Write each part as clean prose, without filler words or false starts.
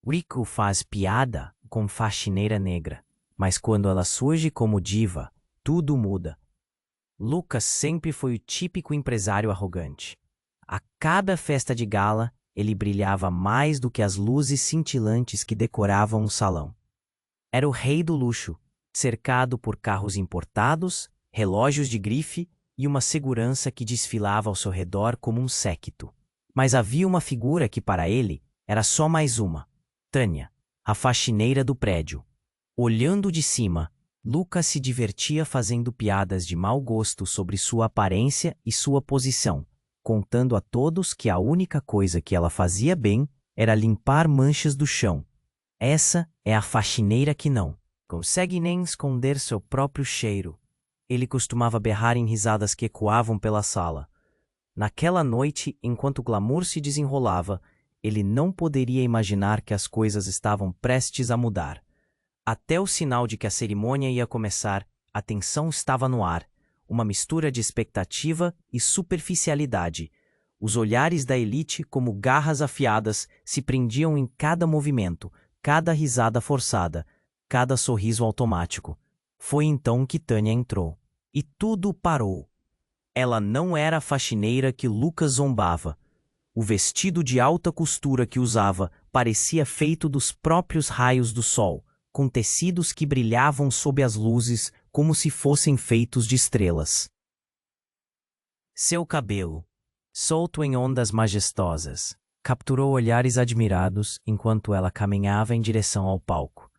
Rico faz piada com faxineira negra, mas quando ela surge como diva, tudo muda. Lucas sempre foi o típico empresário arrogante. A cada festa de gala, ele brilhava mais do que as luzes cintilantes que decoravam o salão. Era o rei do luxo, cercado por carros importados, relógios de grife e uma segurança que desfilava ao seu redor como um séquito. Mas havia uma figura que para ele era só mais uma: Tânia, a faxineira do prédio. Olhando de cima, Lucas se divertia fazendo piadas de mau gosto sobre sua aparência e sua posição, contando a todos que a única coisa que ela fazia bem era limpar manchas do chão. Essa é a faxineira que não consegue nem esconder seu próprio cheiro. Ele costumava berrar em risadas que ecoavam pela sala. Naquela noite, enquanto o glamour se desenrolava, ele não poderia imaginar que as coisas estavam prestes a mudar. Até o sinal de que a cerimônia ia começar, a tensão estava no ar, uma mistura de expectativa e superficialidade. Os olhares da elite, como garras afiadas, se prendiam em cada movimento, cada risada forçada, cada sorriso automático. Foi então que Tânia entrou. E tudo parou. Ela não era a faxineira que Lucas zombava. O vestido de alta costura que usava parecia feito dos próprios raios do sol, com tecidos que brilhavam sob as luzes como se fossem feitos de estrelas. Seu cabelo, solto em ondas majestosas, capturou olhares admirados enquanto ela caminhava em direção ao palco.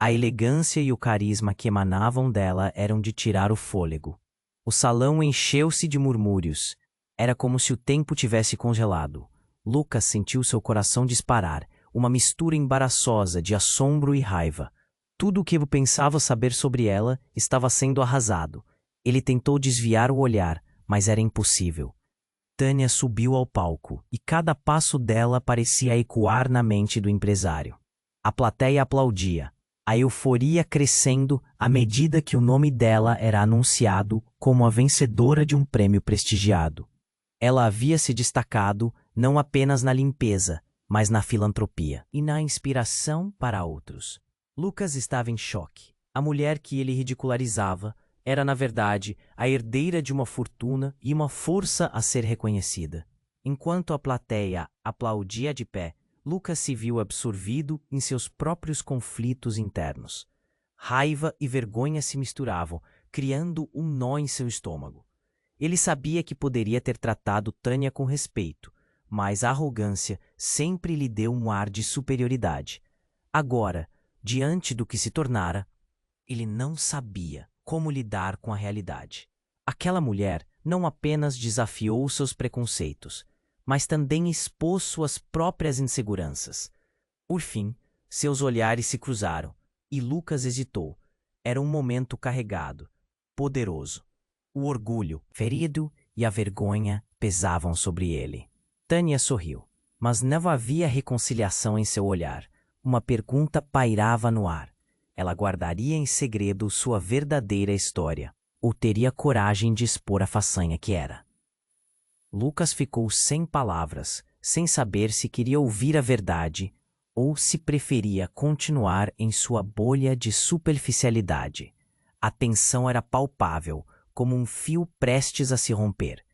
A elegância e o carisma que emanavam dela eram de tirar o fôlego. O salão encheu-se de murmúrios. Era como se o tempo tivesse congelado. Lucas sentiu seu coração disparar, uma mistura embaraçosa de assombro e raiva. Tudo o que ele pensava saber sobre ela estava sendo arrasado. Ele tentou desviar o olhar, mas era impossível. Tânia subiu ao palco, e cada passo dela parecia ecoar na mente do empresário. A plateia aplaudia, a euforia crescendo à medida que o nome dela era anunciado como a vencedora de um prêmio prestigiado. Ela havia se destacado não apenas na limpeza, mas na filantropia e na inspiração para outros. Lucas estava em choque. A mulher que ele ridicularizava era, na verdade, a herdeira de uma fortuna e uma força a ser reconhecida. Enquanto a plateia aplaudia de pé, Lucas se viu absorvido em seus próprios conflitos internos. Raiva e vergonha se misturavam, criando um nó em seu estômago. Ele sabia que poderia ter tratado Tânia com respeito, mas a arrogância sempre lhe deu um ar de superioridade. Agora, diante do que se tornara, ele não sabia como lidar com a realidade. Aquela mulher não apenas desafiou seus preconceitos, mas também expôs suas próprias inseguranças. Por fim, seus olhares se cruzaram, e Lucas hesitou. Era um momento carregado, poderoso. O orgulho, ferido, e a vergonha pesavam sobre ele. Tânia sorriu, mas não havia reconciliação em seu olhar. Uma pergunta pairava no ar. Ela guardaria em segredo sua verdadeira história, ou teria coragem de expor a façanha que era? Lucas ficou sem palavras, sem saber se queria ouvir a verdade ou se preferia continuar em sua bolha de superficialidade. A tensão era palpável, como um fio prestes a se romper.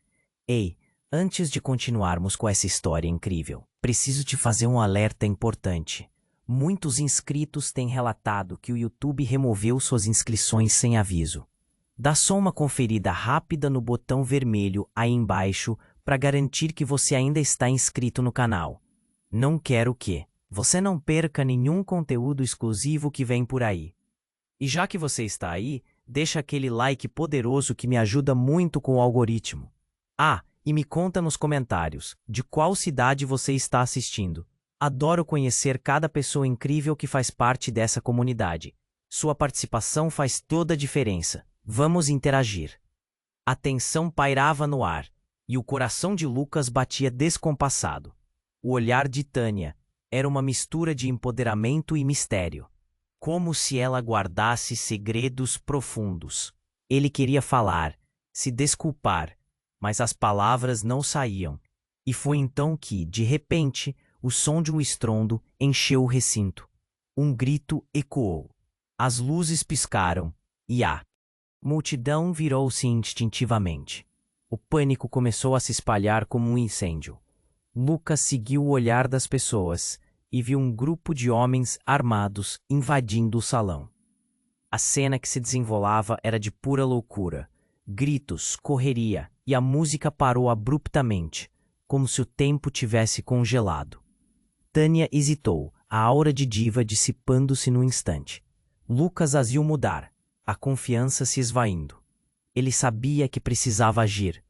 Ei, antes de continuarmos com essa história incrível, preciso te fazer um alerta importante. Muitos inscritos têm relatado que o YouTube removeu suas inscrições sem aviso. Dá só uma conferida rápida no botão vermelho aí embaixo para garantir que você ainda está inscrito no canal. Não quero que você não perca nenhum conteúdo exclusivo que vem por aí. E já que você está aí, deixa aquele like poderoso que me ajuda muito com o algoritmo. Ah, e me conta nos comentários de qual cidade você está assistindo. Adoro conhecer cada pessoa incrível que faz parte dessa comunidade. Sua participação faz toda a diferença. Vamos interagir. A tensão pairava no ar, e o coração de Lucas batia descompassado. O olhar de Tânia era uma mistura de empoderamento e mistério, como se ela guardasse segredos profundos. Ele queria falar, se desculpar, mas as palavras não saíam. E foi então que, de repente, o som de um estrondo encheu o recinto. Um grito ecoou. As luzes piscaram e a multidão virou-se instintivamente. O pânico começou a se espalhar como um incêndio. Lucas seguiu o olhar das pessoas e viu um grupo de homens armados invadindo o salão. A cena que se desenrolava era de pura loucura. Gritos, correria, e a música parou abruptamente, como se o tempo tivesse congelado. Tânia hesitou, a aura de diva dissipando-se no instante. Lucas as viu mudar, a confiança se esvaindo. Ele sabia que precisava agir.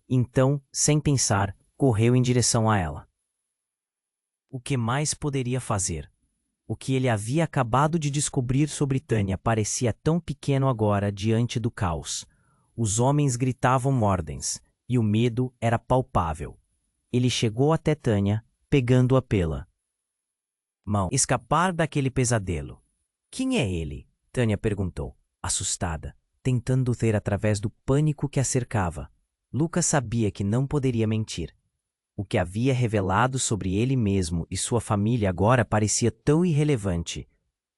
Então, sem pensar, correu em direção a ela. O que mais poderia fazer? O que ele havia acabado de descobrir sobre Tânia parecia tão pequeno agora diante do caos. Os homens gritavam ordens, e o medo era palpável. Ele chegou até Tânia, pegando-a pela mão. Escapar daquele pesadelo. Quem é ele? Tânia perguntou, assustada, tentando ver através do pânico que a cercava. Lucas sabia que não poderia mentir. O que havia revelado sobre ele mesmo e sua família agora parecia tão irrelevante.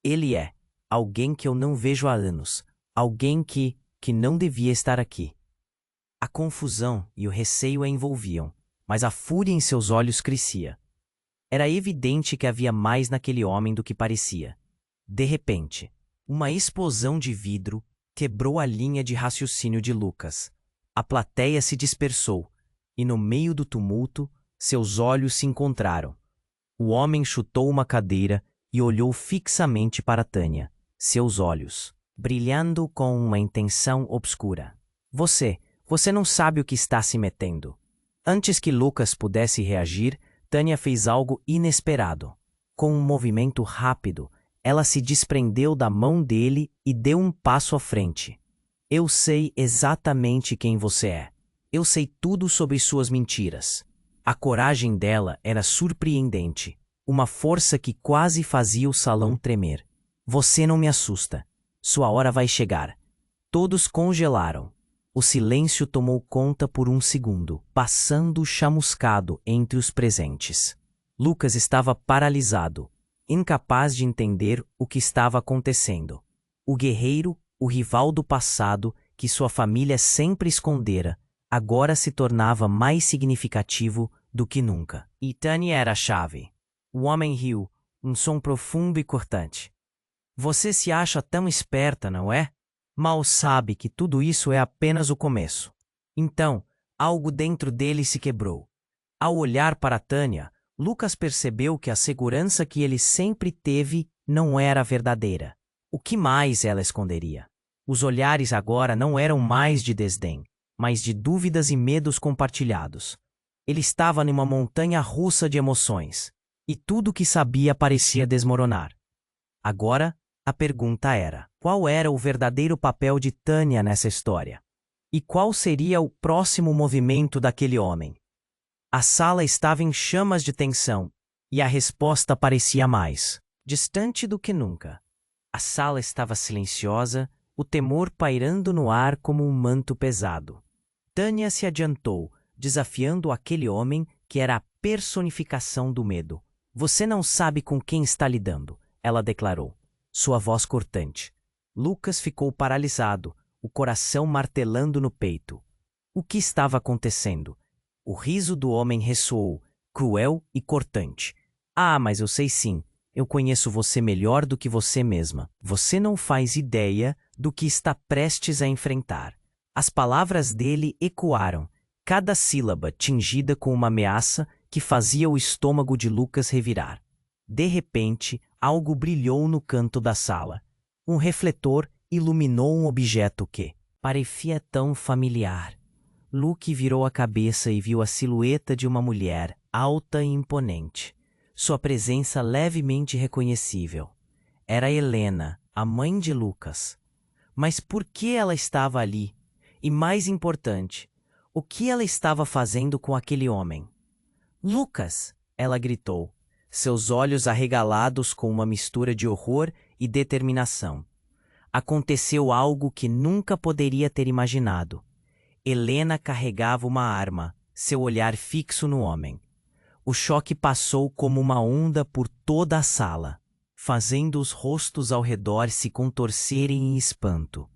Ele é alguém que eu não vejo há anos, alguém que não devia estar aqui. A confusão e o receio a envolviam, mas a fúria em seus olhos crescia. Era evidente que havia mais naquele homem do que parecia. De repente, uma explosão de vidro quebrou a linha de raciocínio de Lucas. A plateia se dispersou, e no meio do tumulto, seus olhos se encontraram. O homem chutou uma cadeira e olhou fixamente para Tânia, seus olhos brilhando com uma intenção obscura. Você não sabe o que está se metendo. Antes que Lucas pudesse reagir, Tânia fez algo inesperado. Com um movimento rápido, ela se desprendeu da mão dele e deu um passo à frente. Eu sei exatamente quem você é. Eu sei tudo sobre suas mentiras. A coragem dela era surpreendente, uma força que quase fazia o salão tremer. Você não me assusta. Sua hora vai chegar. Todos congelaram. O silêncio tomou conta por um segundo, passando chamuscado entre os presentes. Lucas estava paralisado, incapaz de entender o que estava acontecendo. O guerreiro, o rival do passado, que sua família sempre escondera, agora se tornava mais significativo do que nunca. E Tânia era a chave. O homem riu, um som profundo e cortante. Você se acha tão esperta, não é? Mal sabe que tudo isso é apenas o começo. Então, algo dentro dele se quebrou. Ao olhar para Tânia, Lucas percebeu que a segurança que ele sempre teve não era verdadeira. O que mais ela esconderia? Os olhares agora não eram mais de desdém, mas de dúvidas e medos compartilhados. Ele estava numa montanha russa de emoções, e tudo o que sabia parecia desmoronar. Agora, a pergunta era: qual era o verdadeiro papel de Tânia nessa história? E qual seria o próximo movimento daquele homem? A sala estava em chamas de tensão, e a resposta parecia mais distante do que nunca. A sala estava silenciosa, o temor pairando no ar como um manto pesado. Tânia se adiantou, desafiando aquele homem que era a personificação do medo. Você não sabe com quem está lidando, ela declarou, sua voz cortante. Lucas ficou paralisado, o coração martelando no peito. O que estava acontecendo? O riso do homem ressoou, cruel e cortante. Ah, mas eu sei sim. Eu conheço você melhor do que você mesma. Você não faz ideia do que está prestes a enfrentar. As palavras dele ecoaram, cada sílaba tingida com uma ameaça que fazia o estômago de Lucas revirar. De repente, algo brilhou no canto da sala. Um refletor iluminou um objeto que parecia tão familiar. Luke virou a cabeça e viu a silhueta de uma mulher, alta e imponente. Sua presença levemente reconhecível. Era Helena, a mãe de Lucas. Mas por que ela estava ali? E mais importante, o que ela estava fazendo com aquele homem? Lucas! Ela gritou, seus olhos arregalados com uma mistura de horror e determinação. Aconteceu algo que nunca poderia ter imaginado. Helena carregava uma arma, seu olhar fixo no homem. O choque passou como uma onda por toda a sala, fazendo os rostos ao redor se contorcerem em espanto.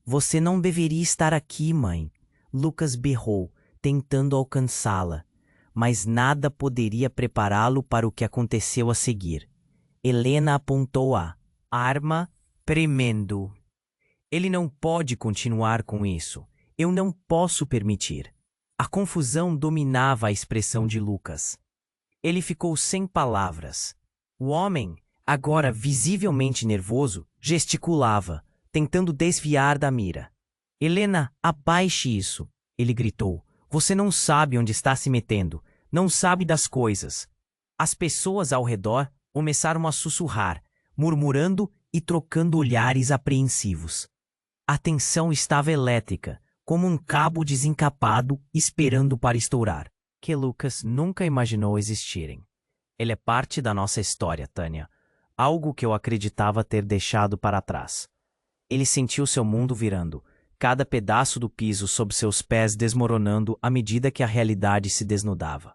Você não deveria estar aqui, mãe, Lucas berrou, tentando alcançá-la, mas nada poderia prepará-lo para o que aconteceu a seguir. Helena apontou a arma, tremendo. Ele não pode continuar com isso. Eu não posso permitir. A confusão dominava a expressão de Lucas. Ele ficou sem palavras. O homem, agora visivelmente nervoso, gesticulava, tentando desviar da mira. Helena, abaixe isso, ele gritou. Você não sabe onde está se metendo, não sabe das coisas. As pessoas ao redor começaram a sussurrar, murmurando e trocando olhares apreensivos. A tensão estava elétrica, como um cabo desencapado esperando para estourar, que Lucas nunca imaginou existirem. Ele é parte da nossa história, Tânia, algo que eu acreditava ter deixado para trás. Ele sentiu seu mundo virando, cada pedaço do piso sob seus pés desmoronando à medida que a realidade se desnudava.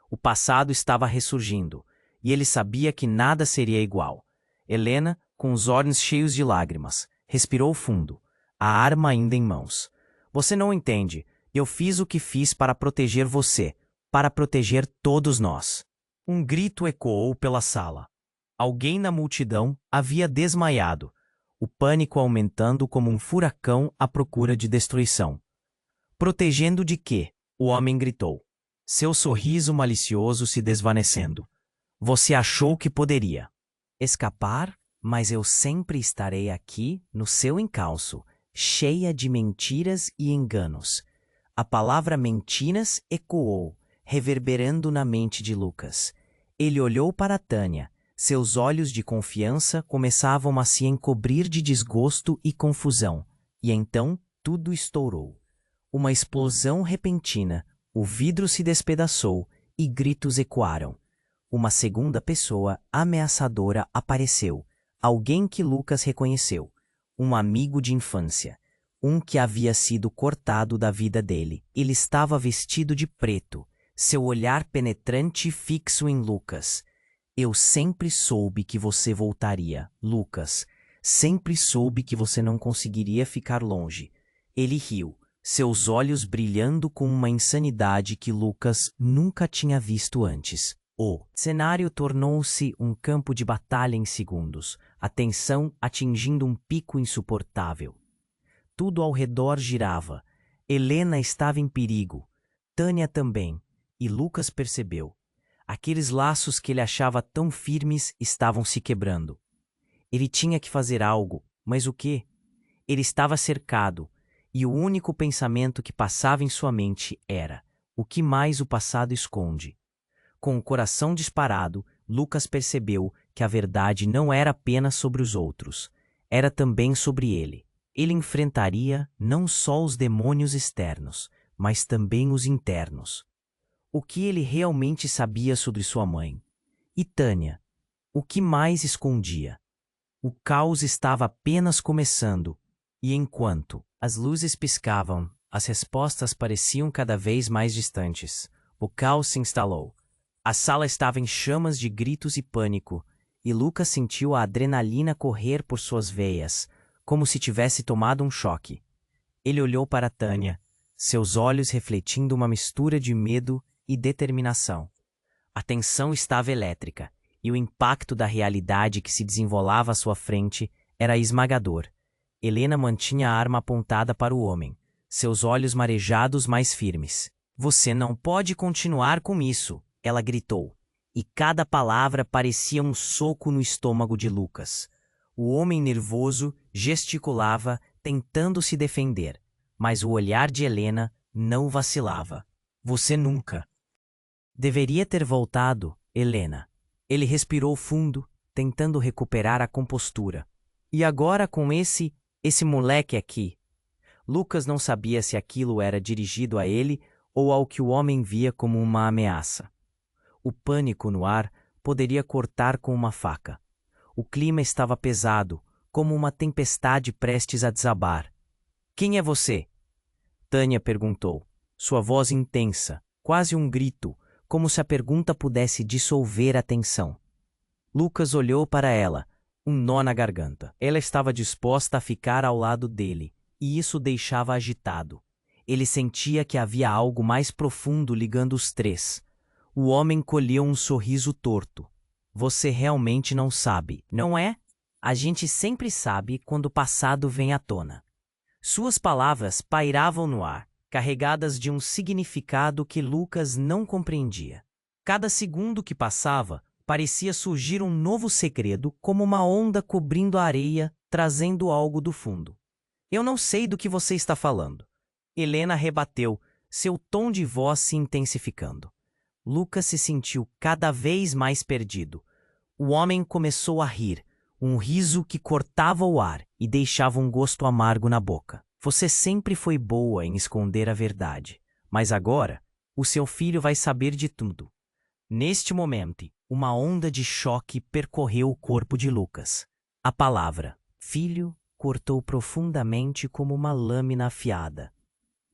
O passado estava ressurgindo, e ele sabia que nada seria igual. Helena, com os olhos cheios de lágrimas, respirou fundo, a arma ainda em mãos. Você não entende. Eu fiz o que fiz para proteger você, para proteger todos nós. Um grito ecoou pela sala. Alguém na multidão havia desmaiado, o pânico aumentando como um furacão à procura de destruição. Protegendo de quê? O homem gritou, seu sorriso malicioso se desvanecendo. Você achou que poderia escapar, mas eu sempre estarei aqui no seu encalço, cheia de mentiras e enganos. A palavra mentiras ecoou, reverberando na mente de Lucas. Ele olhou para Tânia. Seus olhos de confiança começavam a se encobrir de desgosto e confusão. E então tudo estourou. Uma explosão repentina, o vidro se despedaçou e gritos ecoaram. Uma segunda pessoa ameaçadora apareceu. Alguém que Lucas reconheceu. Um amigo de infância. Um que havia sido cortado da vida dele. Ele estava vestido de preto, seu olhar penetrante fixo em Lucas. Eu sempre soube que você voltaria, Lucas. Sempre soube que você não conseguiria ficar longe. Ele riu, seus olhos brilhando com uma insanidade que Lucas nunca tinha visto antes. O cenário tornou-se um campo de batalha em segundos, a tensão atingindo um pico insuportável. Tudo ao redor girava. Helena estava em perigo. Tânia também. E Lucas percebeu. Aqueles laços que ele achava tão firmes estavam se quebrando. Ele tinha que fazer algo, mas o quê? Ele estava cercado, e o único pensamento que passava em sua mente era: o que mais o passado esconde? Com o coração disparado, Lucas percebeu que a verdade não era apenas sobre os outros, era também sobre ele. Ele enfrentaria não só os demônios externos, mas também os internos. O que ele realmente sabia sobre sua mãe? E Tânia? O que mais escondia? O caos estava apenas começando, e enquanto as luzes piscavam, as respostas pareciam cada vez mais distantes. O caos se instalou. A sala estava em chamas de gritos e pânico, e Lucas sentiu a adrenalina correr por suas veias, como se tivesse tomado um choque. Ele olhou para Tânia, seus olhos refletindo uma mistura de medo e determinação. A tensão estava elétrica, e o impacto da realidade que se desenrolava à sua frente era esmagador. Helena mantinha a arma apontada para o homem, seus olhos marejados mais firmes. Você não pode continuar com isso, ela gritou, e cada palavra parecia um soco no estômago de Lucas. O homem nervoso gesticulava, tentando se defender, mas o olhar de Helena não vacilava. Você nunca deveria ter voltado, Helena. Ele respirou fundo, tentando recuperar a compostura. E agora com esse moleque aqui? Lucas não sabia se aquilo era dirigido a ele ou ao que o homem via como uma ameaça. O pânico no ar poderia cortar com uma faca. O clima estava pesado, como uma tempestade prestes a desabar. Quem é você? Tânia perguntou, sua voz intensa, quase um grito, como se a pergunta pudesse dissolver a tensão. Lucas olhou para ela, um nó na garganta. Ela estava disposta a ficar ao lado dele, e isso o deixava agitado. Ele sentia que havia algo mais profundo ligando os três. O homem colheu um sorriso torto. Você realmente não sabe, não é? A gente sempre sabe quando o passado vem à tona. Suas palavras pairavam no ar, carregadas de um significado que Lucas não compreendia. Cada segundo que passava, parecia surgir um novo segredo, como uma onda cobrindo a areia, trazendo algo do fundo. Eu não sei do que você está falando. Helena rebateu, seu tom de voz se intensificando. Lucas se sentiu cada vez mais perdido. O homem começou a rir, um riso que cortava o ar e deixava um gosto amargo na boca. Você sempre foi boa em esconder a verdade, mas agora o seu filho vai saber de tudo. Neste momento, uma onda de choque percorreu o corpo de Lucas. A palavra filho cortou profundamente como uma lâmina afiada.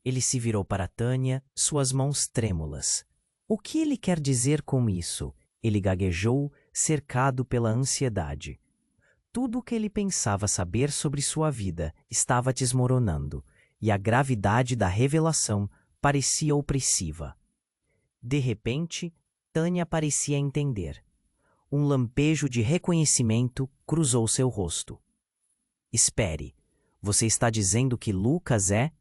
Ele se virou para Tânia, suas mãos trêmulas. O que ele quer dizer com isso? Ele gaguejou, cercado pela ansiedade. Tudo o que ele pensava saber sobre sua vida estava desmoronando, e a gravidade da revelação parecia opressiva. De repente, Tânia parecia entender. Um lampejo de reconhecimento cruzou seu rosto. Espere, você está dizendo que Lucas é?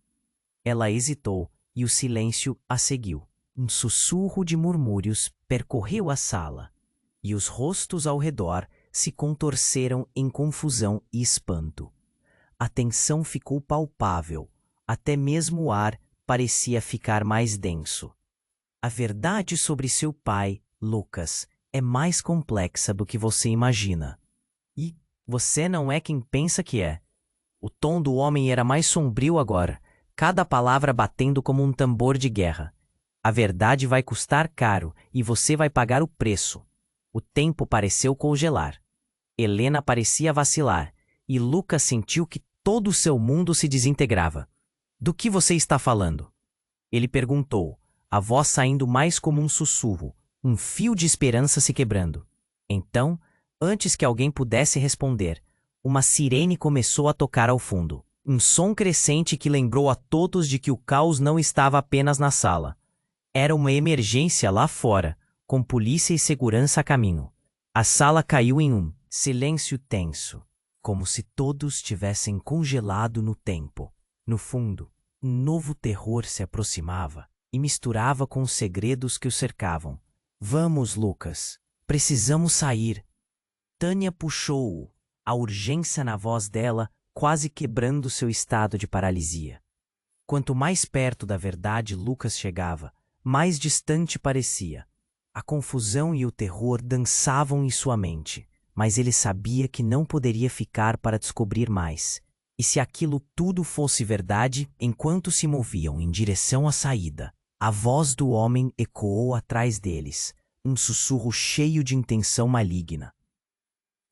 Ela hesitou e o silêncio a seguiu. Um sussurro de murmúrios percorreu a sala, e os rostos ao redor se contorceram em confusão e espanto. A tensão ficou palpável, até mesmo o ar parecia ficar mais denso. A verdade sobre seu pai, Lucas, é mais complexa do que você imagina. E você não é quem pensa que é. O tom do homem era mais sombrio agora, cada palavra batendo como um tambor de guerra. A verdade vai custar caro e você vai pagar o preço. O tempo pareceu congelar. Helena parecia vacilar, e Lucas sentiu que todo o seu mundo se desintegrava. Do que você está falando? Ele perguntou, a voz saindo mais como um sussurro, um fio de esperança se quebrando. Então, antes que alguém pudesse responder, uma sirene começou a tocar ao fundo. Um som crescente que lembrou a todos de que o caos não estava apenas na sala. Era uma emergência lá fora, com polícia e segurança a caminho. A sala caiu em um silêncio tenso, como se todos tivessem congelado no tempo. No fundo, um novo terror se aproximava e misturava com os segredos que o cercavam. Vamos, Lucas. Precisamos sair. Tânia puxou-o, a urgência na voz dela quase quebrando seu estado de paralisia. Quanto mais perto da verdade Lucas chegava, mais distante parecia. A confusão e o terror dançavam em sua mente, mas ele sabia que não poderia ficar para descobrir mais. E se aquilo tudo fosse verdade, enquanto se moviam em direção à saída, a voz do homem ecoou atrás deles, um sussurro cheio de intenção maligna.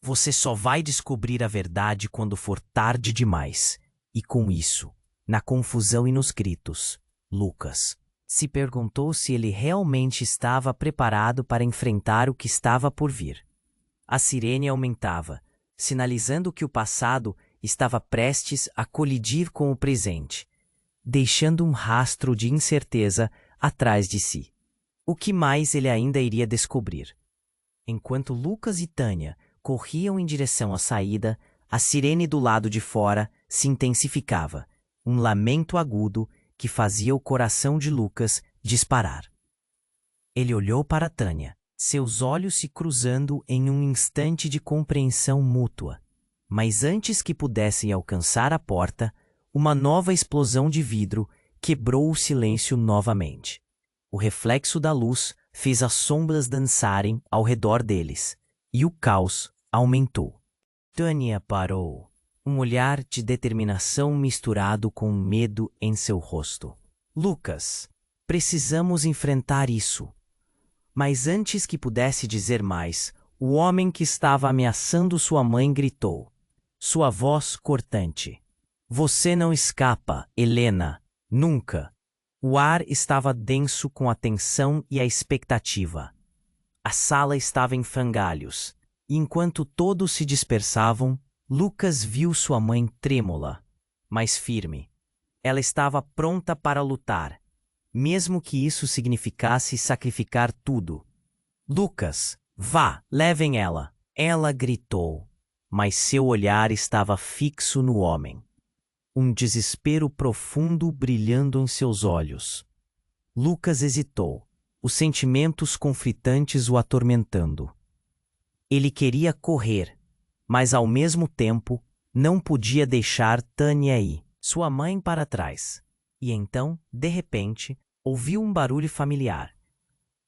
Você só vai descobrir a verdade quando for tarde demais. E com isso, na confusão e nos gritos, Lucas se perguntou se ele realmente estava preparado para enfrentar o que estava por vir. A sirene aumentava, sinalizando que o passado estava prestes a colidir com o presente, deixando um rastro de incerteza atrás de si. O que mais ele ainda iria descobrir? Enquanto Lucas e Tânia corriam em direção à saída, a sirene do lado de fora se intensificava, um lamento agudo que fazia o coração de Lucas disparar. Ele olhou para Tânia, seus olhos se cruzando em um instante de compreensão mútua. Mas antes que pudessem alcançar a porta, uma nova explosão de vidro quebrou o silêncio novamente. O reflexo da luz fez as sombras dançarem ao redor deles, e o caos aumentou. Tânia parou, um olhar de determinação misturado com medo em seu rosto. Lucas, precisamos enfrentar isso. Mas antes que pudesse dizer mais, o homem que estava ameaçando sua mãe gritou, sua voz cortante. Você não escapa, Helena, nunca. O ar estava denso com a tensão e a expectativa. A sala estava em frangalhos, e enquanto todos se dispersavam, Lucas viu sua mãe trêmula, mas firme. Ela estava pronta para lutar, mesmo que isso significasse sacrificar tudo. Lucas, vá, levem ela! Ela gritou, mas seu olhar estava fixo no homem. Um desespero profundo brilhando em seus olhos. Lucas hesitou, os sentimentos conflitantes o atormentando. Ele queria correr, mas ao mesmo tempo não podia deixar Tânia ir, sua mãe, para trás. E então, de repente, ouviu um barulho familiar.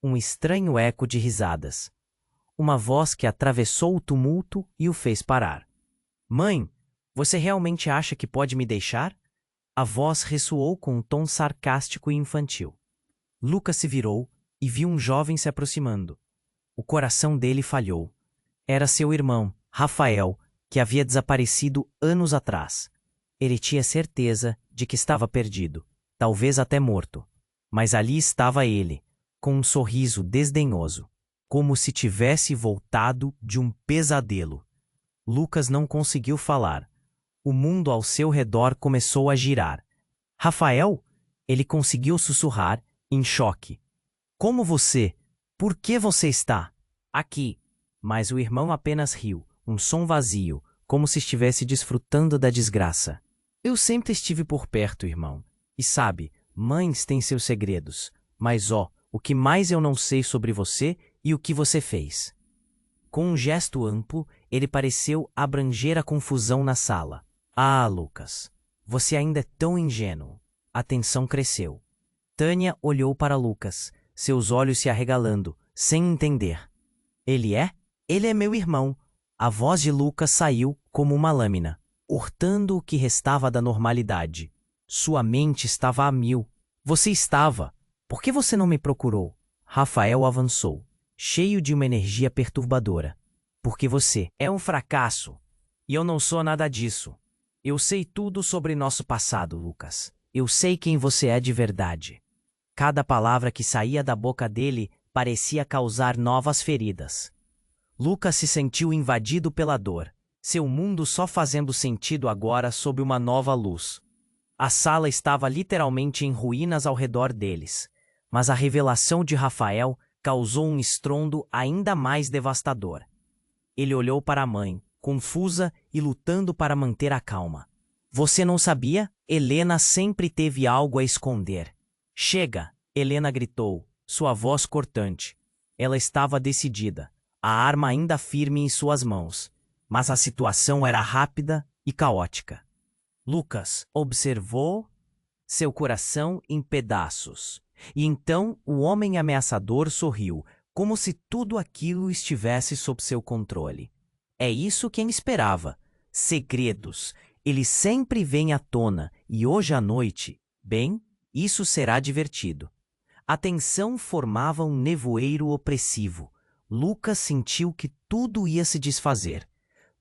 Um estranho eco de risadas. Uma voz que atravessou o tumulto e o fez parar. Mãe, você realmente acha que pode me deixar? A voz ressoou com um tom sarcástico e infantil. Lucas se virou e viu um jovem se aproximando. O coração dele falhou. Era seu irmão, Rafael, que havia desaparecido anos atrás. Ele tinha certeza de que estava perdido, talvez até morto. Mas ali estava ele, com um sorriso desdenhoso, como se tivesse voltado de um pesadelo. Lucas não conseguiu falar. O mundo ao seu redor começou a girar. Rafael? Ele conseguiu sussurrar, em choque. Como você? Por que você está aqui? Mas o irmão apenas riu, um som vazio, como se estivesse desfrutando da desgraça. Eu sempre estive por perto, irmão. E sabe, mães têm seus segredos. Mas o que mais eu não sei sobre você e o que você fez? Com um gesto amplo, ele pareceu abranger a confusão na sala. Ah, Lucas, você ainda é tão ingênuo. A tensão cresceu. Tânia olhou para Lucas, seus olhos se arregalando, sem entender. Ele é meu irmão. A voz de Lucas saiu como uma lâmina, cortando o que restava da normalidade. Sua mente estava a mil. Você estava. Por que você não me procurou? Rafael avançou, cheio de uma energia perturbadora. Porque você é um fracasso. E eu não sou nada disso. Eu sei tudo sobre nosso passado, Lucas. Eu sei quem você é de verdade. Cada palavra que saía da boca dele parecia causar novas feridas. Lucas se sentiu invadido pela dor, seu mundo só fazendo sentido agora sob uma nova luz. A sala estava literalmente em ruínas ao redor deles, mas a revelação de Rafael causou um estrondo ainda mais devastador. Ele olhou para a mãe, confusa e lutando para manter a calma. Você não sabia? Helena sempre teve algo a esconder. Chega! Helena gritou, sua voz cortante. Ela estava decidida, a arma ainda firme em suas mãos. Mas a situação era rápida e caótica. Lucas observou seu coração em pedaços. E então o homem ameaçador sorriu, como se tudo aquilo estivesse sob seu controle. É isso que ele esperava. Segredos. Eles sempre vêm à tona, e hoje à noite, bem, isso será divertido. A tensão formava um nevoeiro opressivo. Lucas sentiu que tudo ia se desfazer.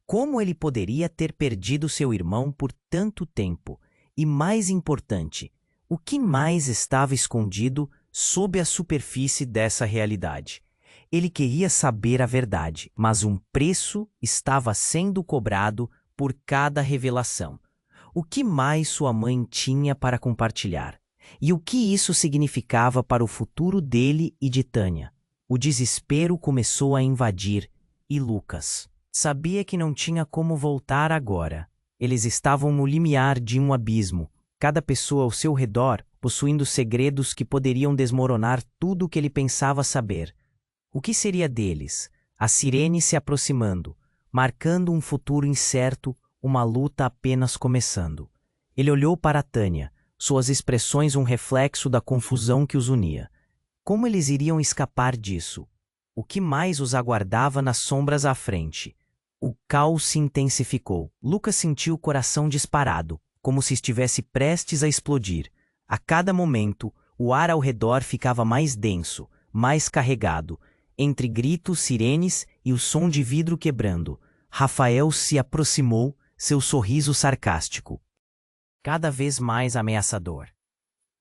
Como ele poderia ter perdido seu irmão por tanto tempo? E mais importante, o que mais estava escondido sob a superfície dessa realidade? Ele queria saber a verdade, mas um preço estava sendo cobrado por cada revelação. O que mais sua mãe tinha para compartilhar? E o que isso significava para o futuro dele e de Tânia? O desespero começou a invadir, e Lucas sabia que não tinha como voltar agora. Eles estavam no limiar de um abismo, cada pessoa ao seu redor possuindo segredos que poderiam desmoronar tudo o que ele pensava saber. O que seria deles? A sirene se aproximando, marcando um futuro incerto, uma luta apenas começando. Ele olhou para Tânia, suas expressões um reflexo da confusão que os unia. Como eles iriam escapar disso? O que mais os aguardava nas sombras à frente? O caos se intensificou. Lucas sentiu o coração disparado, como se estivesse prestes a explodir. A cada momento, o ar ao redor ficava mais denso, mais carregado, entre gritos, sirenes e o som de vidro quebrando. Rafael se aproximou, seu sorriso sarcástico, cada vez mais ameaçador.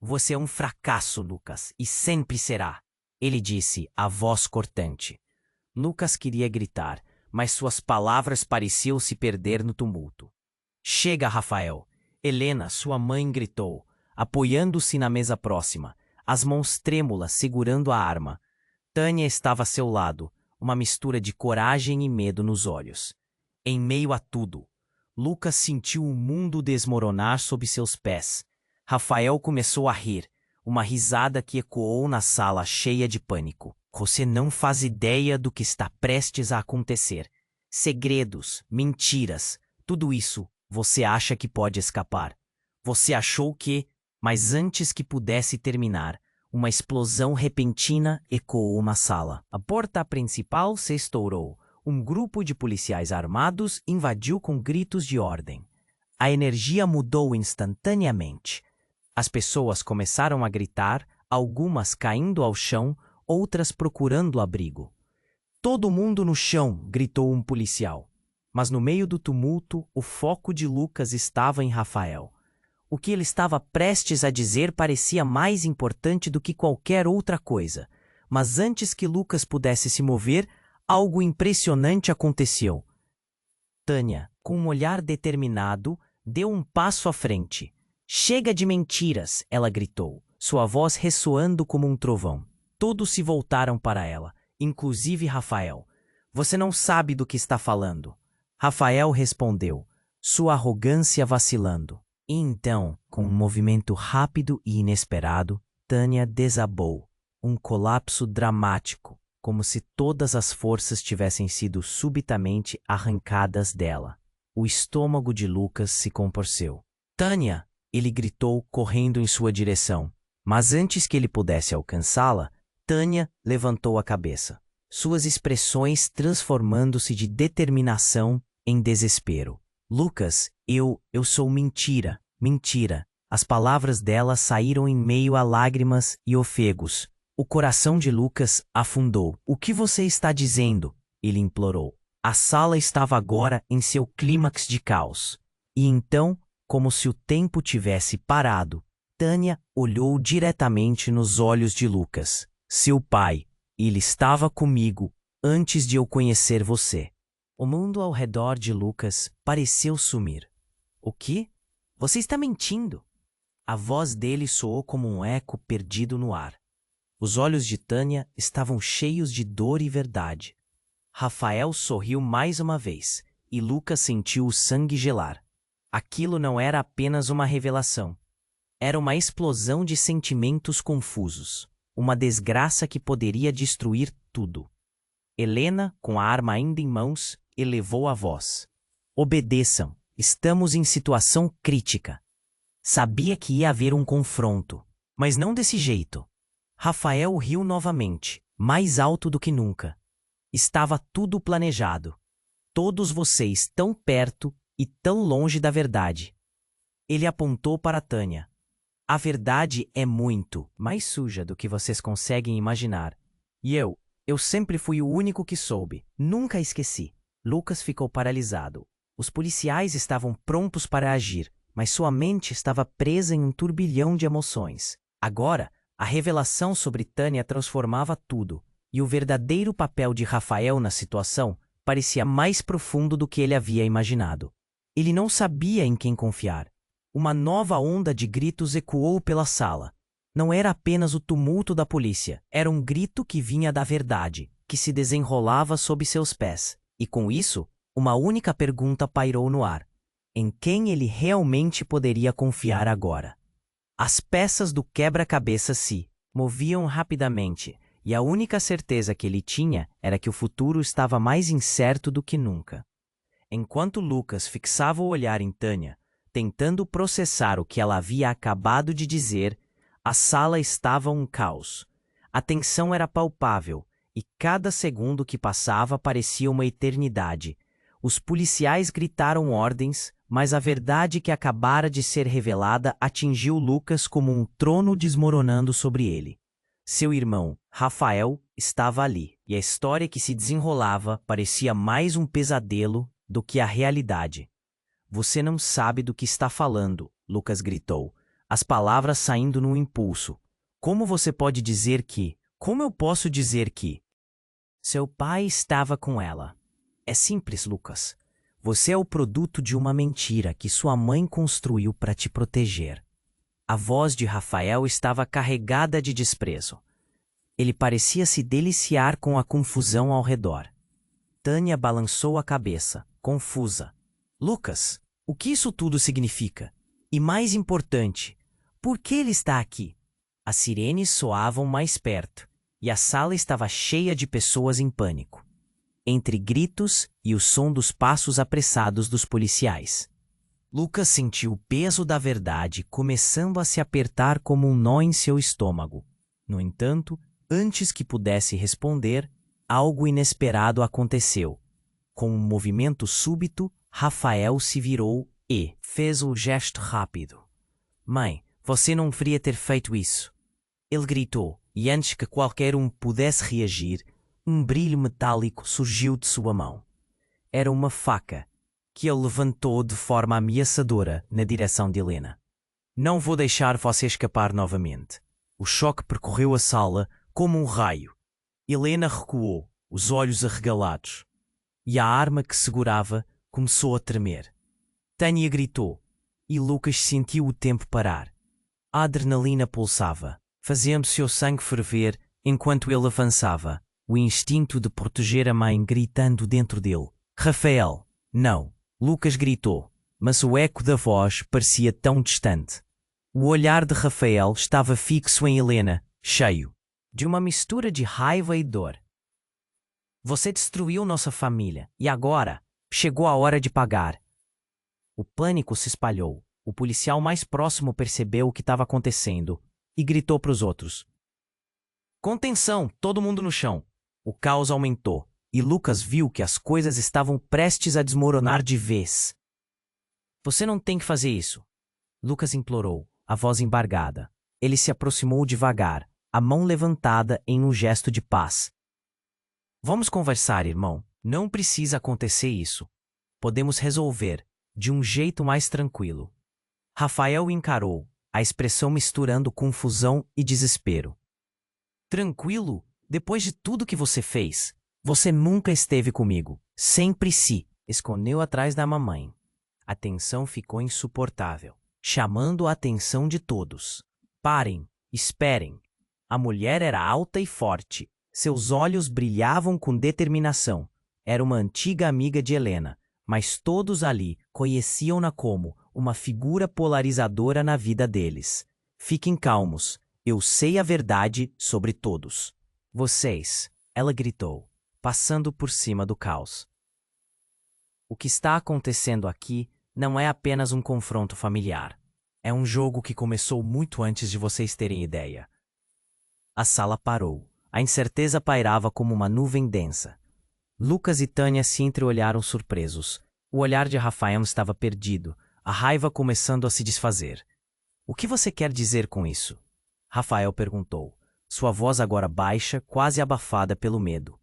Você é um fracasso, Lucas, e sempre será, ele disse, a voz cortante. Lucas queria gritar, mas suas palavras pareciam se perder no tumulto. Chega, Rafael! Helena, sua mãe, gritou, apoiando-se na mesa próxima, as mãos trêmulas segurando a arma. Tânia estava a seu lado, uma mistura de coragem e medo nos olhos. Em meio a tudo, Lucas sentiu o mundo desmoronar sob seus pés. Rafael começou a rir, uma risada que ecoou na sala cheia de pânico. Você não faz ideia do que está prestes a acontecer. Segredos, mentiras, tudo isso você acha que pode escapar. Você achou que, mas antes que pudesse terminar, uma explosão repentina ecoou na sala. A porta principal se estourou. Um grupo de policiais armados invadiu com gritos de ordem. A energia mudou instantaneamente. As pessoas começaram a gritar, algumas caindo ao chão, outras procurando abrigo. Todo mundo no chão, gritou um policial. Mas no meio do tumulto, o foco de Lucas estava em Rafael. O que ele estava prestes a dizer parecia mais importante do que qualquer outra coisa. Mas antes que Lucas pudesse se mover, algo impressionante aconteceu. Tânia, com um olhar determinado, deu um passo à frente. Chega de mentiras, ela gritou, sua voz ressoando como um trovão. Todos se voltaram para ela, inclusive Rafael. Você não sabe do que está falando. Rafael respondeu, sua arrogância vacilando. E então, com um movimento rápido e inesperado, Tânia desabou. Um colapso dramático, como se todas as forças tivessem sido subitamente arrancadas dela. O estômago de Lucas se contorceu. Tânia! Ele gritou, correndo em sua direção. Mas antes que ele pudesse alcançá-la, Tânia levantou a cabeça, suas expressões transformando-se de determinação em desespero. Lucas, eu sou mentira, mentira. As palavras dela saíram em meio a lágrimas e ofegos. O coração de Lucas afundou. O que você está dizendo? Ele implorou. A sala estava agora em seu clímax de caos. E então, como se o tempo tivesse parado, Tânia olhou diretamente nos olhos de Lucas. Seu pai, ele estava comigo antes de eu conhecer você. O mundo ao redor de Lucas pareceu sumir. O quê? Você está mentindo? A voz dele soou como um eco perdido no ar. Os olhos de Tânia estavam cheios de dor e verdade. Rafael sorriu mais uma vez, e Lucas sentiu o sangue gelar. Aquilo não era apenas uma revelação. Era uma explosão de sentimentos confusos. Uma desgraça que poderia destruir tudo. Helena, com a arma ainda em mãos, elevou a voz. Obedeçam, estamos em situação crítica. Sabia que ia haver um confronto, mas não desse jeito. Rafael riu novamente, mais alto do que nunca. Estava tudo planejado. Todos vocês tão perto e tão longe da verdade. Ele apontou para Tânia. A verdade é muito mais suja do que vocês conseguem imaginar. E eu sempre fui o único que soube. Nunca esqueci. Lucas ficou paralisado. Os policiais estavam prontos para agir, mas sua mente estava presa em um turbilhão de emoções. Agora, a revelação sobre Tânia transformava tudo, e o verdadeiro papel de Rafael na situação parecia mais profundo do que ele havia imaginado. Ele não sabia em quem confiar. Uma nova onda de gritos ecoou pela sala. Não era apenas o tumulto da polícia, era um grito que vinha da verdade, que se desenrolava sob seus pés. E com isso, uma única pergunta pairou no ar. Em quem ele realmente poderia confiar agora? As peças do quebra-cabeça se moviam rapidamente, e a única certeza que ele tinha era que o futuro estava mais incerto do que nunca. Enquanto Lucas fixava o olhar em Tânia, tentando processar o que ela havia acabado de dizer, a sala estava um caos. A tensão era palpável, e cada segundo que passava parecia uma eternidade. Os policiais gritaram ordens, mas a verdade que acabara de ser revelada atingiu Lucas como um trono desmoronando sobre ele. Seu irmão, Rafael, estava ali, e a história que se desenrolava parecia mais um pesadelo do que a realidade. Você não sabe do que está falando, Lucas gritou, as palavras saindo no impulso. Como você pode dizer que? Como eu posso dizer que? Seu pai estava com ela. É simples, Lucas. Você é o produto de uma mentira que sua mãe construiu para te proteger. A voz de Rafael estava carregada de desprezo. Ele parecia se deliciar com a confusão ao redor. Tânia balançou a cabeça, confusa. Lucas, o que isso tudo significa? E mais importante, por que ele está aqui? As sirenes soavam mais perto, e a sala estava cheia de pessoas em pânico, entre gritos e o som dos passos apressados dos policiais. Lucas sentiu o peso da verdade começando a se apertar como um nó em seu estômago. No entanto, antes que pudesse responder, algo inesperado aconteceu. Com um movimento súbito, Rafael se virou e fez o gesto rápido. Mãe, você não deveria ter feito isso. Ele gritou, e antes que qualquer um pudesse reagir, um brilho metálico surgiu de sua mão. Era uma faca, que ele levantou de forma ameaçadora na direção de Helena. Não vou deixar você escapar novamente. O choque percorreu a sala como um raio. Helena recuou, os olhos arregalados, e a arma que segurava começou a tremer. Tânia gritou, e Lucas sentiu o tempo parar. A adrenalina pulsava, fazendo seu sangue ferver enquanto ele avançava, o instinto de proteger a mãe gritando dentro dele. Rafael, não! Lucas gritou, mas o eco da voz parecia tão distante. O olhar de Rafael estava fixo em Helena, cheio de uma mistura de raiva e dor. Você destruiu nossa família, e agora chegou a hora de pagar. O pânico se espalhou. O policial mais próximo percebeu o que estava acontecendo e gritou para os outros. Contenção, todo mundo no chão. O caos aumentou, e Lucas viu que as coisas estavam prestes a desmoronar de vez. Você não tem que fazer isso, Lucas implorou, a voz embargada. Ele se aproximou devagar, a mão levantada em um gesto de paz. Vamos conversar, irmão. Não precisa acontecer isso. Podemos resolver, de um jeito mais tranquilo. Rafael o encarou, a expressão misturando confusão e desespero. Tranquilo? Depois de tudo que você fez, você nunca esteve comigo. Sempre se escondeu atrás da mamãe. A tensão ficou insuportável, chamando a atenção de todos. Parem, esperem. A mulher era alta e forte. Seus olhos brilhavam com determinação. Era uma antiga amiga de Helena, mas todos ali conheciam-na como uma figura polarizadora na vida deles. Fiquem calmos, eu sei a verdade sobre todos. Vocês, ela gritou, passando por cima do caos. O que está acontecendo aqui não é apenas um confronto familiar. É um jogo que começou muito antes de vocês terem ideia. A sala parou. A incerteza pairava como uma nuvem densa. Lucas e Tânia se entreolharam surpresos. O olhar de Rafael estava perdido, a raiva começando a se desfazer. O que você quer dizer com isso? Rafael perguntou, sua voz agora baixa, quase abafada pelo medo.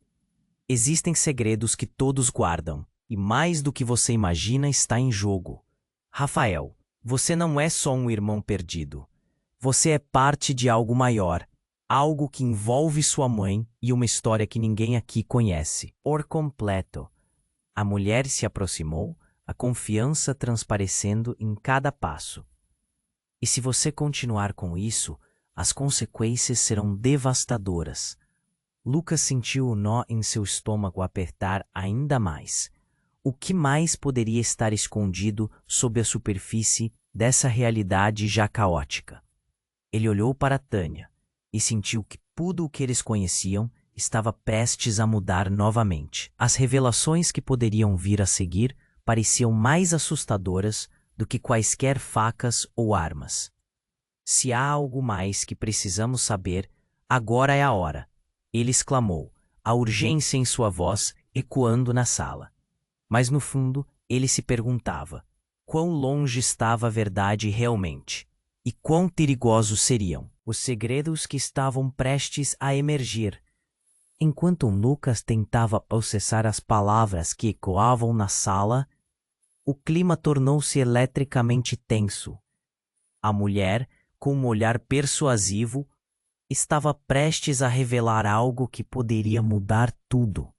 Existem segredos que todos guardam, e mais do que você imagina está em jogo. Rafael, você não é só um irmão perdido. Você é parte de algo maior. Algo que envolve sua mãe e uma história que ninguém aqui conhece. Por completo. A mulher se aproximou, a confiança transparecendo em cada passo. E se você continuar com isso, as consequências serão devastadoras. Lucas sentiu o nó em seu estômago apertar ainda mais. O que mais poderia estar escondido sob a superfície dessa realidade já caótica? Ele olhou para Tânia e sentiu que tudo o que eles conheciam estava prestes a mudar novamente. As revelações que poderiam vir a seguir pareciam mais assustadoras do que quaisquer facas ou armas. Se há algo mais que precisamos saber, agora é a hora, ele exclamou, a urgência em sua voz ecoando na sala. Mas no fundo, ele se perguntava, quão longe estava a verdade realmente? E quão perigosos seriam os segredos que estavam prestes a emergir? Enquanto Lucas tentava processar as palavras que ecoavam na sala, o clima tornou-se eletricamente tenso. A mulher, com um olhar persuasivo, estava prestes a revelar algo que poderia mudar tudo.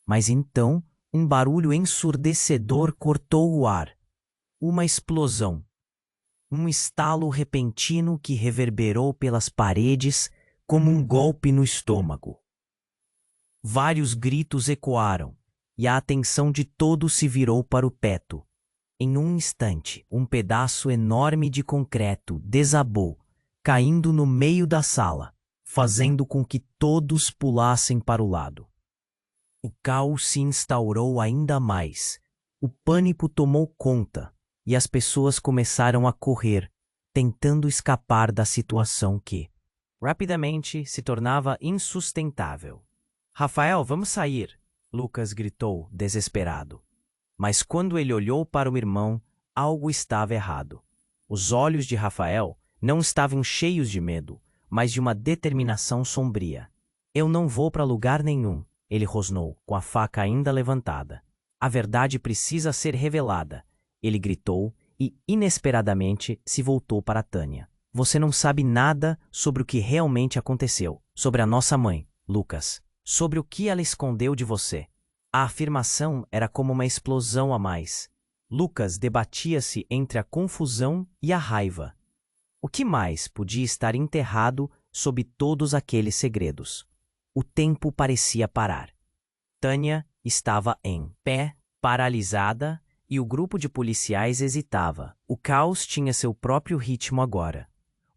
Mas então, um barulho ensurdecedor cortou o ar. Uma explosão. Um estalo repentino que reverberou pelas paredes como um golpe no estômago. Vários gritos ecoaram, e a atenção de todos se virou para o teto. Em um instante, um pedaço enorme de concreto desabou, caindo no meio da sala, fazendo com que todos pulassem para o lado. O caos se instaurou ainda mais. O pânico tomou conta, e as pessoas começaram a correr, tentando escapar da situação que, rapidamente, se tornava insustentável. Rafael, vamos sair! Lucas gritou, desesperado. Mas quando ele olhou para o irmão, algo estava errado. Os olhos de Rafael não estavam cheios de medo, mas de uma determinação sombria. Eu não vou para lugar nenhum, ele rosnou, com a faca ainda levantada. A verdade precisa ser revelada, ele gritou e, inesperadamente, se voltou para Tânia. Você não sabe nada sobre o que realmente aconteceu, sobre a nossa mãe, Lucas, sobre o que ela escondeu de você. A afirmação era como uma explosão a mais. Lucas debatia-se entre a confusão e a raiva. O que mais podia estar enterrado sob todos aqueles segredos? O tempo parecia parar. Tânia estava em pé, paralisada, e o grupo de policiais hesitava. O caos tinha seu próprio ritmo agora.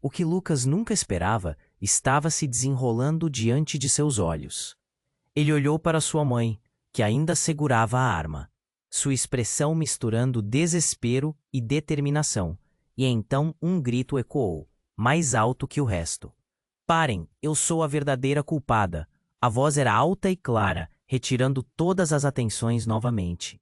O que Lucas nunca esperava estava se desenrolando diante de seus olhos. Ele olhou para sua mãe, que ainda segurava a arma, sua expressão misturando desespero e determinação, e então um grito ecoou, mais alto que o resto. Parem, eu sou a verdadeira culpada. A voz era alta e clara, retirando todas as atenções novamente.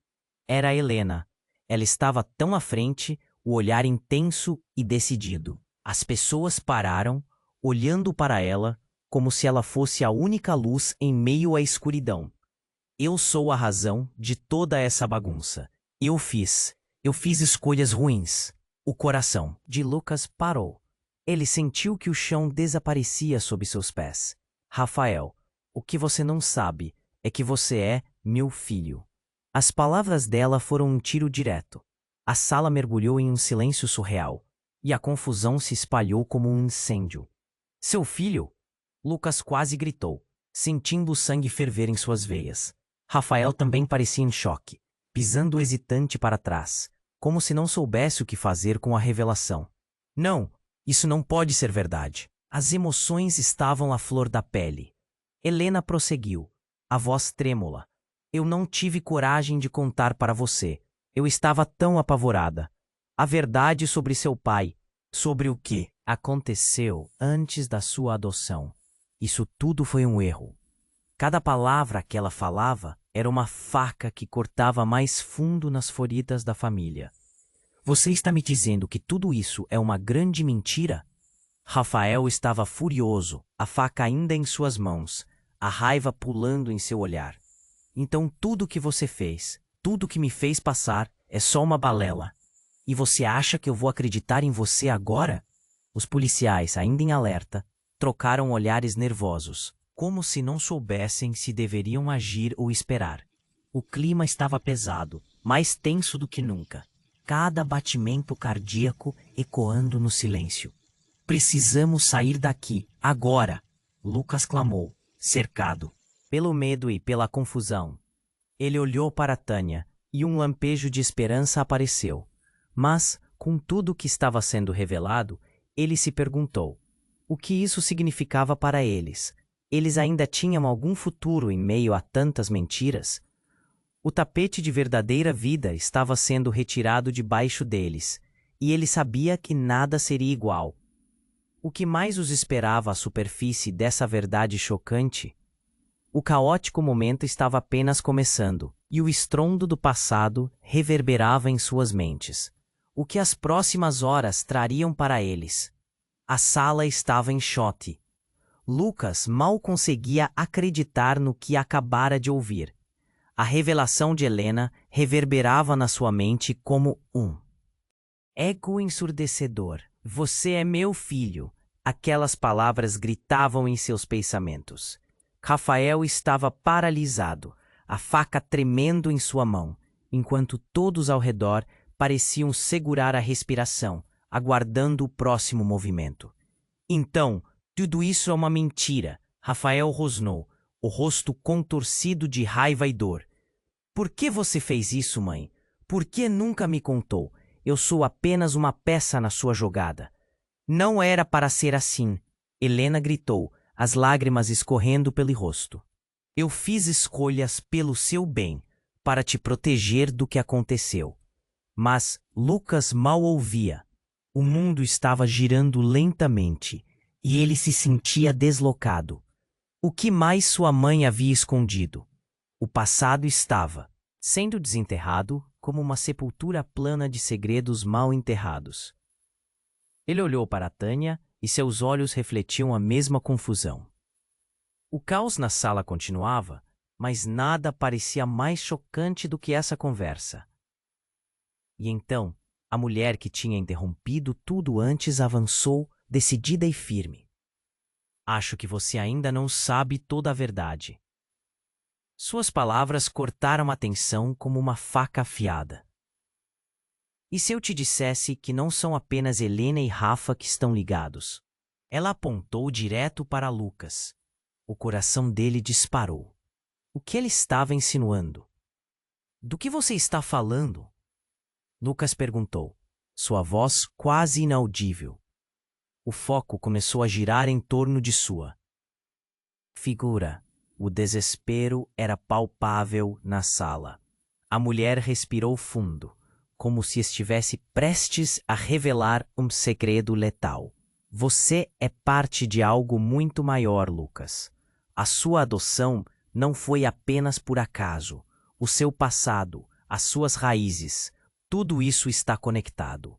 Era Helena. Ela estava tão à frente, o olhar intenso e decidido. As pessoas pararam, olhando para ela, como se ela fosse a única luz em meio à escuridão. Eu sou a razão de toda essa bagunça. Eu fiz escolhas ruins. O coração de Lucas parou. Ele sentiu que o chão desaparecia sob seus pés. Rafael, o que você não sabe é que você é meu filho. As palavras dela foram um tiro direto. A sala mergulhou em um silêncio surreal, e a confusão se espalhou como um incêndio. Seu filho? Lucas quase gritou, sentindo o sangue ferver em suas veias. Rafael também parecia em choque, pisando hesitante para trás, como se não soubesse o que fazer com a revelação. Não, isso não pode ser verdade. As emoções estavam à flor da pele. Helena prosseguiu, a voz trêmula. Eu não tive coragem de contar para você. Eu estava tão apavorada. A verdade sobre seu pai, sobre o que aconteceu antes da sua adoção. Isso tudo foi um erro. Cada palavra que ela falava era uma faca que cortava mais fundo nas feridas da família. Você está me dizendo que tudo isso é uma grande mentira? Rafael estava furioso, a faca ainda em suas mãos, a raiva pulando em seu olhar. Então tudo que você fez, tudo que me fez passar, é só uma balela. E você acha que eu vou acreditar em você agora? Os policiais, ainda em alerta, trocaram olhares nervosos, como se não soubessem se deveriam agir ou esperar. O clima estava pesado, mais tenso do que nunca. Cada batimento cardíaco ecoando no silêncio. Precisamos sair daqui, agora! Lucas clamou, cercado pelo medo e pela confusão. Ele olhou para Tânia, e um lampejo de esperança apareceu. Mas, com tudo o que estava sendo revelado, ele se perguntou: o que isso significava para eles? Eles ainda tinham algum futuro em meio a tantas mentiras? O tapete de verdadeira vida estava sendo retirado debaixo deles, e ele sabia que nada seria igual. O que mais os esperava à superfície dessa verdade chocante? O caótico momento estava apenas começando, e o estrondo do passado reverberava em suas mentes. O que as próximas horas trariam para eles? A sala estava em choque. Lucas mal conseguia acreditar no que acabara de ouvir. A revelação de Helena reverberava na sua mente como um eco ensurdecedor. Você é meu filho. Aquelas palavras gritavam em seus pensamentos. Rafael estava paralisado, a faca tremendo em sua mão, enquanto todos ao redor pareciam segurar a respiração, aguardando o próximo movimento. Então, tudo isso é uma mentira, Rafael rosnou, o rosto contorcido de raiva e dor. Por que você fez isso, mãe? Por que nunca me contou? Eu sou apenas uma peça na sua jogada. Não era para ser assim, Helena gritou, as lágrimas escorrendo pelo rosto. Eu fiz escolhas pelo seu bem, para te proteger do que aconteceu. Mas Lucas mal ouvia. O mundo estava girando lentamente e ele se sentia deslocado. O que mais sua mãe havia escondido? O passado estava sendo desenterrado como uma sepultura plana de segredos mal enterrados. Ele olhou para Tânia e seus olhos refletiam a mesma confusão. O caos na sala continuava, mas nada parecia mais chocante do que essa conversa. E então, a mulher que tinha interrompido tudo antes avançou, decidida e firme. Acho que você ainda não sabe toda a verdade. Suas palavras cortaram a tensão como uma faca afiada. E se eu te dissesse que não são apenas Helena e Rafa que estão ligados? Ela apontou direto para Lucas. O coração dele disparou. O que ele estava insinuando? Do que você está falando? Lucas perguntou, sua voz quase inaudível. O foco começou a girar em torno de sua figura. O desespero era palpável na sala. A mulher respirou fundo, como se estivesse prestes a revelar um segredo letal. Você é parte de algo muito maior, Lucas. A sua adoção não foi apenas por acaso. O seu passado, as suas raízes, tudo isso está conectado.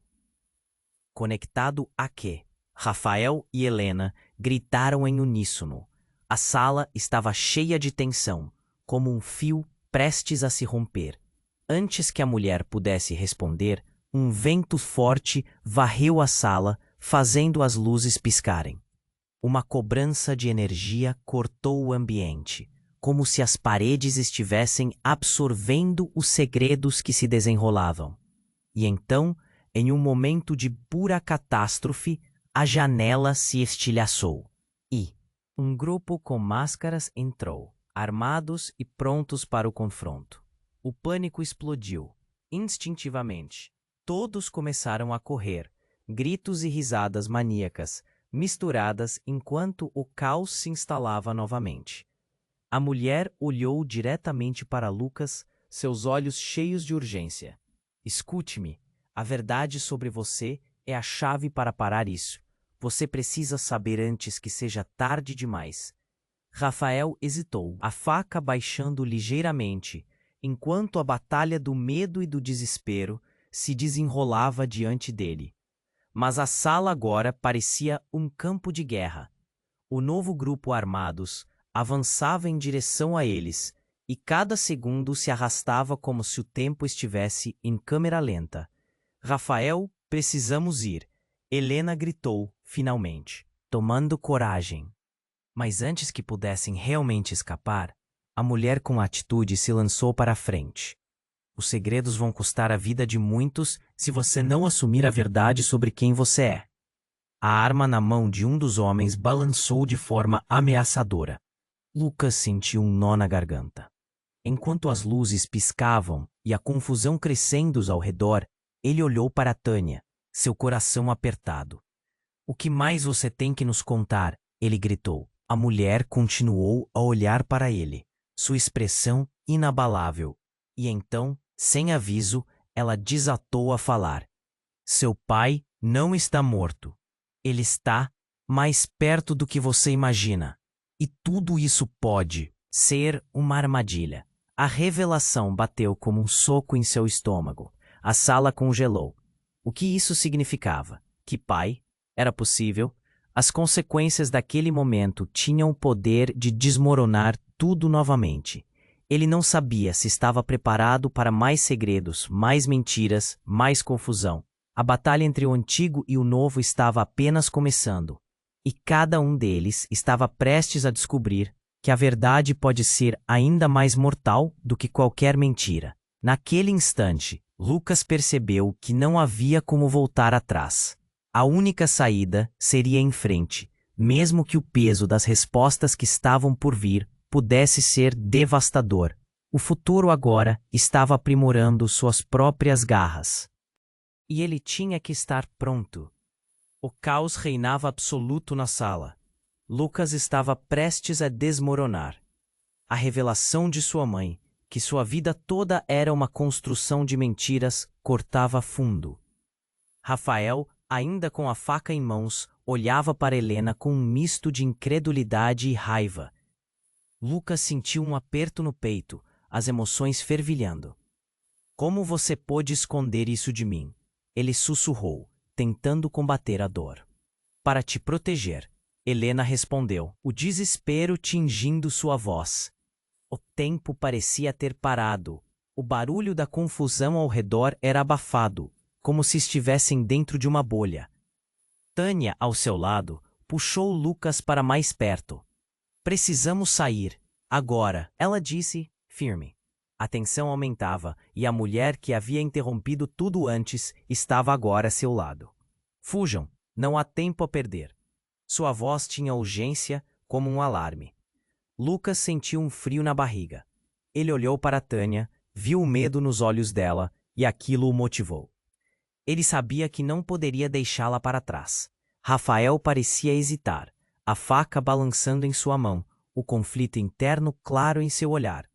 Conectado a quê? Rafael e Helena gritaram em uníssono. A sala estava cheia de tensão, como um fio prestes a se romper. Antes que a mulher pudesse responder, um vento forte varreu a sala, fazendo as luzes piscarem. Uma cobrança de energia cortou o ambiente, como se as paredes estivessem absorvendo os segredos que se desenrolavam. E então, em um momento de pura catástrofe, a janela se estilhaçou. E um grupo com máscaras entrou, armados e prontos para o confronto. O pânico explodiu. Instintivamente, todos começaram a correr, gritos e risadas maníacas, misturadas enquanto o caos se instalava novamente. A mulher olhou diretamente para Lucas, seus olhos cheios de urgência. Escute-me, a verdade sobre você é a chave para parar isso. Você precisa saber antes que seja tarde demais. Rafael hesitou, a faca baixando ligeiramente, enquanto a batalha do medo e do desespero se desenrolava diante dele. Mas a sala agora parecia um campo de guerra. O novo grupo armados avançava em direção a eles, e cada segundo se arrastava como se o tempo estivesse em câmera lenta. Rafael, precisamos ir. Helena gritou, finalmente, tomando coragem. Mas antes que pudessem realmente escapar, a mulher com atitude se lançou para a frente. Os segredos vão custar a vida de muitos se você não assumir a verdade sobre quem você é. A arma na mão de um dos homens balançou de forma ameaçadora. Lucas sentiu um nó na garganta. Enquanto as luzes piscavam e a confusão crescendo ao redor, ele olhou para Tânia, seu coração apertado. O que mais você tem que nos contar? Ele gritou. A mulher continuou a olhar para ele, sua expressão inabalável. E então, sem aviso, ela desatou a falar. Seu pai não está morto. Ele está mais perto do que você imagina. E tudo isso pode ser uma armadilha. A revelação bateu como um soco em seu estômago. A sala congelou. O que isso significava? Que pai? Era possível? As consequências daquele momento tinham o poder de desmoronar tudo novamente. Ele não sabia se estava preparado para mais segredos, mais mentiras, mais confusão. A batalha entre o antigo e o novo estava apenas começando, e cada um deles estava prestes a descobrir que a verdade pode ser ainda mais mortal do que qualquer mentira. Naquele instante, Lucas percebeu que não havia como voltar atrás. A única saída seria em frente, mesmo que o peso das respostas que estavam por vir pudesse ser devastador. O futuro agora estava aprimorando suas próprias garras. E ele tinha que estar pronto. O caos reinava absoluto na sala. Lucas estava prestes a desmoronar. A revelação de sua mãe, que sua vida toda era uma construção de mentiras, cortava fundo. Rafael, ainda com a faca em mãos, olhava para Helena com um misto de incredulidade e raiva. Lucas sentiu um aperto no peito, as emoções fervilhando. Como você pôde esconder isso de mim? Ele sussurrou, tentando combater a dor. Para te proteger, Helena respondeu, o desespero tingindo sua voz. O tempo parecia ter parado. O barulho da confusão ao redor era abafado, como se estivessem dentro de uma bolha. Tânia, ao seu lado, puxou Lucas para mais perto. Precisamos sair, agora, ela disse, firme. A tensão aumentava e a mulher que havia interrompido tudo antes estava agora a seu lado. Fujam, não há tempo a perder. Sua voz tinha urgência como um alarme. Lucas sentiu um frio na barriga. Ele olhou para Tânia, viu o medo nos olhos dela e aquilo o motivou. Ele sabia que não poderia deixá-la para trás. Rafael parecia hesitar, a faca balançando em sua mão, o conflito interno claro em seu olhar.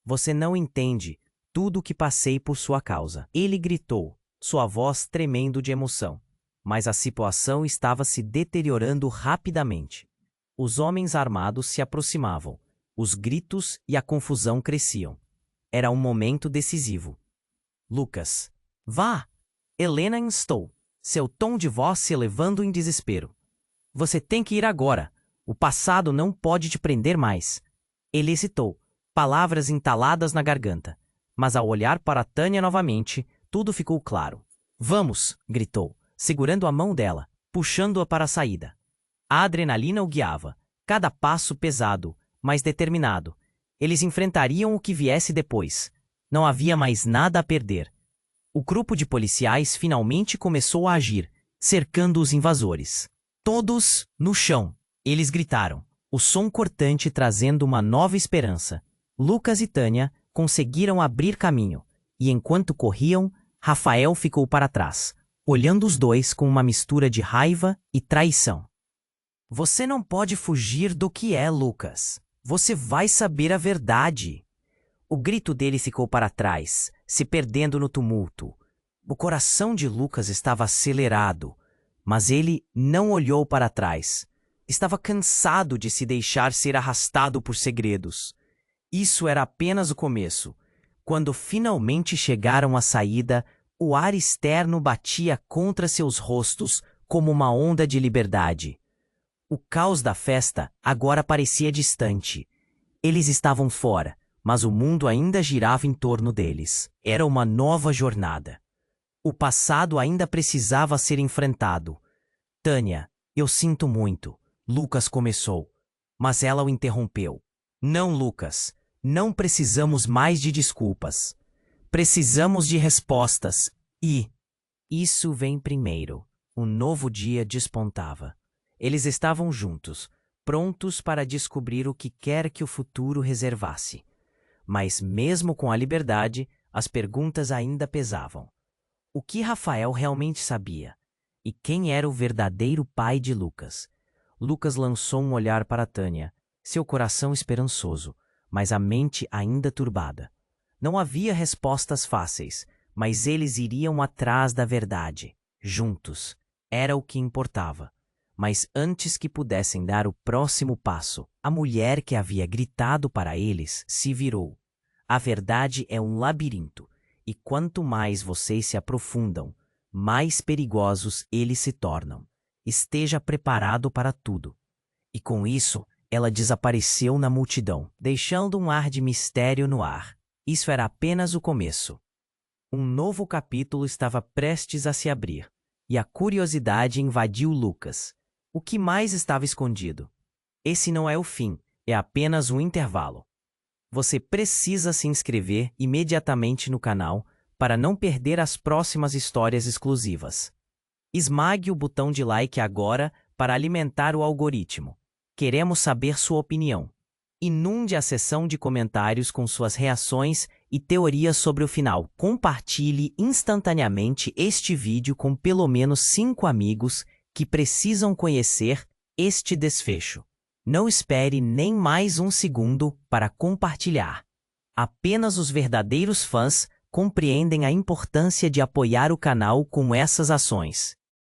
Você não entende tudo o que passei por sua causa. Ele gritou, sua voz tremendo de emoção. Mas a situação estava se deteriorando rapidamente. Os homens armados se aproximavam. Os gritos e a confusão cresciam. Era um momento decisivo. Lucas. Vá! Helena instou, seu tom de voz se elevando em desespero. Você tem que ir agora. O passado não pode te prender mais. Ele hesitou, palavras entaladas na garganta. Mas ao olhar para Tânia novamente, tudo ficou claro. Vamos! Gritou, segurando a mão dela, puxando-a para a saída. A adrenalina o guiava, cada passo pesado, mas determinado. Eles enfrentariam o que viesse depois. Não havia mais nada a perder. O grupo de policiais finalmente começou a agir, cercando os invasores. Todos no chão. Eles gritaram, o som cortante trazendo uma nova esperança. Lucas e Tânia conseguiram abrir caminho, e enquanto corriam, Rafael ficou para trás, olhando os dois com uma mistura de raiva e traição. Você não pode fugir do que é, Lucas. Você vai saber a verdade. O grito dele ficou para trás, se perdendo no tumulto. O coração de Lucas estava acelerado, mas ele não olhou para trás. Estava cansado de se deixar ser arrastado por segredos. Isso era apenas o começo. Quando finalmente chegaram à saída, o ar externo batia contra seus rostos como uma onda de liberdade. O caos da festa agora parecia distante. Eles estavam fora, mas o mundo ainda girava em torno deles. Era uma nova jornada. O passado ainda precisava ser enfrentado. Tânia, eu sinto muito, Lucas começou, mas ela o interrompeu. Não, Lucas, não precisamos mais de desculpas. Precisamos de respostas e... Isso vem primeiro. Um novo dia despontava. Eles estavam juntos, prontos para descobrir o que quer que o futuro reservasse. Mas mesmo com a liberdade, as perguntas ainda pesavam. O que Rafael realmente sabia? E quem era o verdadeiro pai de Lucas? Lucas lançou um olhar para Tânia, seu coração esperançoso, mas a mente ainda turbada. Não havia respostas fáceis, mas eles iriam atrás da verdade, juntos. Era o que importava. Mas antes que pudessem dar o próximo passo, a mulher que havia gritado para eles se virou. A verdade é um labirinto, e quanto mais vocês se aprofundam, mais perigosos eles se tornam. Esteja preparado para tudo. E com isso, ela desapareceu na multidão, deixando um ar de mistério no ar. Isso era apenas o começo. Um novo capítulo estava prestes a se abrir, e a curiosidade invadiu Lucas. O que mais estava escondido? Esse não é o fim, é apenas um intervalo. Você precisa se inscrever imediatamente no canal para não perder as próximas histórias exclusivas. Esmague o botão de like agora para alimentar o algoritmo. Queremos saber sua opinião. Inunde a seção de comentários com suas reações e teorias sobre o final. Compartilhe instantaneamente este vídeo com pelo menos 5 amigos que precisam conhecer este desfecho. Não espere nem mais um segundo para compartilhar. Apenas os verdadeiros fãs compreendem a importância de apoiar o canal com essas ações.